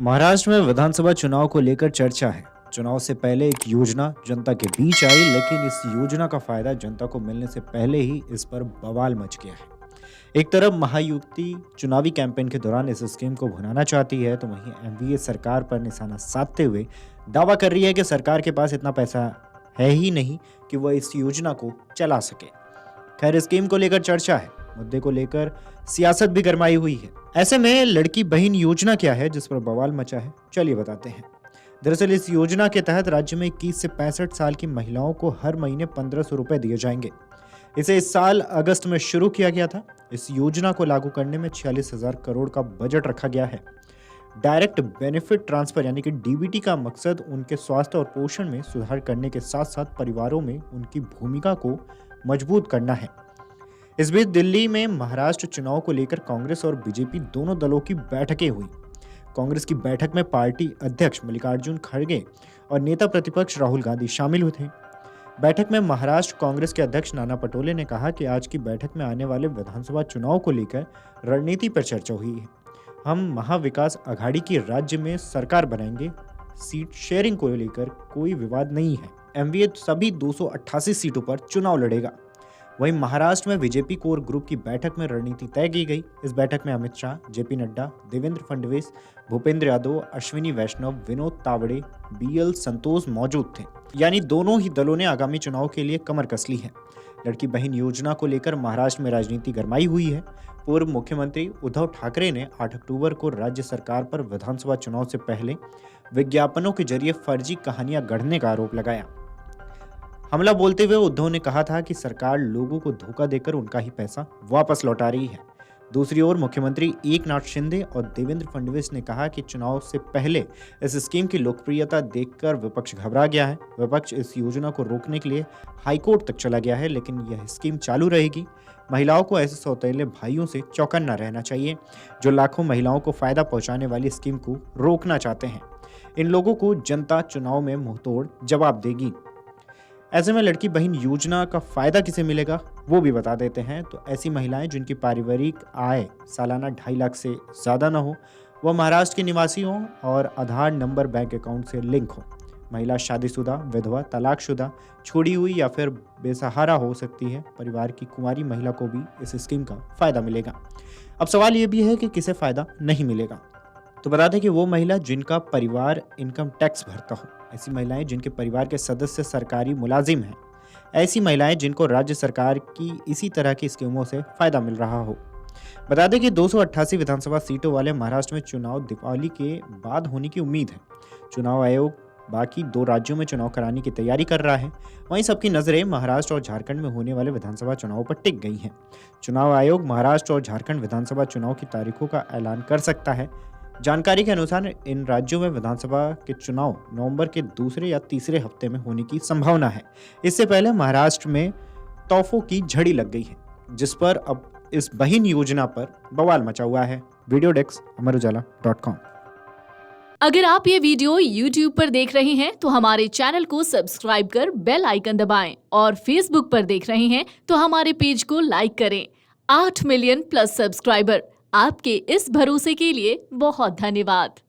महाराष्ट्र में विधानसभा चुनाव को लेकर चर्चा है। चुनाव से पहले एक योजना जनता के बीच आई, लेकिन इस योजना का फायदा जनता को मिलने से पहले ही इस पर बवाल मच गया है। एक तरफ महायुति चुनावी कैंपेन के दौरान इस स्कीम को भुनाना चाहती है, तो वहीं एमवीए सरकार पर निशाना साधते हुए दावा कर रही है कि सरकार के पास इतना पैसा है ही नहीं कि वह इस योजना को चला सके। खैर, स्कीम को लेकर चर्चा है, मुद्दे को लेकर सियासत भी गरमाई हुई है। ऐसे में लड़की बहन योजना क्या है जिस पर बवाल मचा है, चलिए बताते हैं। दरअसल इस योजना के तहत राज्य में 21 से 65 साल की महिलाओं को हर महीने 1500 रुपए दिए जाएंगे। इसे इस साल अगस्त में शुरू किया गया था। इस योजना को लागू करने में 46,000 करोड़ का बजट रखा गया है। डायरेक्ट बेनिफिट ट्रांसफर यानी कि डीबीटी का मकसद उनके स्वास्थ्य और पोषण में सुधार करने के साथ साथ परिवारों में उनकी भूमिका को मजबूत करना है। इस बीच दिल्ली में महाराष्ट्र चुनाव को लेकर कांग्रेस और बीजेपी दोनों दलों की बैठकें हुई। कांग्रेस की बैठक में पार्टी अध्यक्ष मल्लिकार्जुन खड़गे और नेता प्रतिपक्ष राहुल गांधी शामिल हुए थे। बैठक में महाराष्ट्र कांग्रेस के अध्यक्ष नाना पटोले ने कहा कि आज की बैठक में आने वाले विधानसभा चुनाव को लेकर रणनीति पर चर्चा हुई है। हम महाविकास आघाड़ी की राज्य में सरकार बनाएंगे। सीट शेयरिंग को लेकर कोई विवाद नहीं है। एमवीए सभी 288 सीटों पर चुनाव लड़ेगा। वहीं महाराष्ट्र में बीजेपी कोर ग्रुप की बैठक में रणनीति तय की गई। इस बैठक में अमित शाह, जेपी नड्डा, देवेंद्र फडणवीस, भूपेंद्र यादव, अश्विनी वैष्णव, विनोद तावड़े, बीएल संतोष मौजूद थे। यानी दोनों ही दलों ने आगामी चुनाव के लिए कमर कस ली है। लड़की बहन योजना को लेकर महाराष्ट्र में राजनीति गरमाई हुई है। पूर्व मुख्यमंत्री उद्धव ठाकरे ने 8 अक्टूबर को राज्य सरकार पर विधानसभा चुनाव से पहले विज्ञापनों के जरिए फर्जी कहानियां गढ़ने का आरोप लगाया। हमला बोलते हुए उद्धव ने कहा था कि सरकार लोगों को धोखा देकर उनका ही पैसा वापस लौटा रही है। दूसरी ओर मुख्यमंत्री एकनाथ शिंदे और देवेंद्र फडणवीस ने कहा कि चुनाव से पहले इस स्कीम की लोकप्रियता देखकर विपक्ष घबरा गया है। विपक्ष इस योजना को रोकने के लिए हाईकोर्ट तक चला गया है, लेकिन यह स्कीम चालू रहेगी। महिलाओं को ऐसे सौतेले भाइयों से चौकन्ना रहना चाहिए जो लाखों महिलाओं को फायदा पहुंचाने वाली स्कीम को रोकना चाहते हैं। इन लोगों को जनता चुनाव में मुंहतोड़ जवाब देगी। ऐसे में लड़की बहन योजना का फायदा किसे मिलेगा वो भी बता देते हैं। तो ऐसी महिलाएं जिनकी पारिवारिक आय सालाना 2.5 लाख से ज़्यादा न हो, वह महाराष्ट्र के निवासी हों और आधार नंबर बैंक अकाउंट से लिंक हो। महिला शादीशुदा, विधवा, तलाकशुदा, छोड़ी हुई या फिर बेसहारा हो सकती है। परिवार की कुंवारी महिला को भी इस स्कीम का फायदा मिलेगा। अब सवाल ये भी है कि किसे फायदा नहीं मिलेगा। तो बता दें कि वो महिला जिनका परिवार इनकम टैक्स भरता हो, ऐसी महिलाएं जिनके परिवार के सदस्य सरकारी मुलाजिम हैं, ऐसी महिलाएं जिनको राज्य सरकार की इसी तरह की स्कीमों से फायदा मिल रहा हो। बता दें कि 288 विधानसभा सीटों वाले महाराष्ट्र में चुनाव दिवाली के बाद होने की उम्मीद है। चुनाव आयोग बाकी 2 राज्यों में चुनाव कराने की तैयारी कर रहा है। वहीं सबकी नजरें महाराष्ट्र और झारखंड में होने वाले विधानसभा चुनाव पर टिक गई हैं। चुनाव आयोग महाराष्ट्र और झारखंड विधानसभा चुनाव की तारीखों का ऐलान कर सकता है। जानकारी के अनुसार इन राज्यों में विधानसभा के चुनाव नवंबर के दूसरे या तीसरे हफ्ते में होने की संभावना है। इससे पहले महाराष्ट्र में तोहफों की झड़ी लग गई है, जिस पर अब इस बहन योजना पर बवाल मचा हुआ है। वीडियो डेस्क अमरउजाला.com। अगर आप ये वीडियो YouTube पर देख रहे हैं तो हमारे चैनल को सब्सक्राइब कर बेल आइकन दबाएं और Facebook पर देख रहे हैं तो हमारे पेज को लाइक करें। 8 मिलियन प्लस सब्सक्राइबर, आपके इस भरोसे के लिए बहुत धन्यवाद।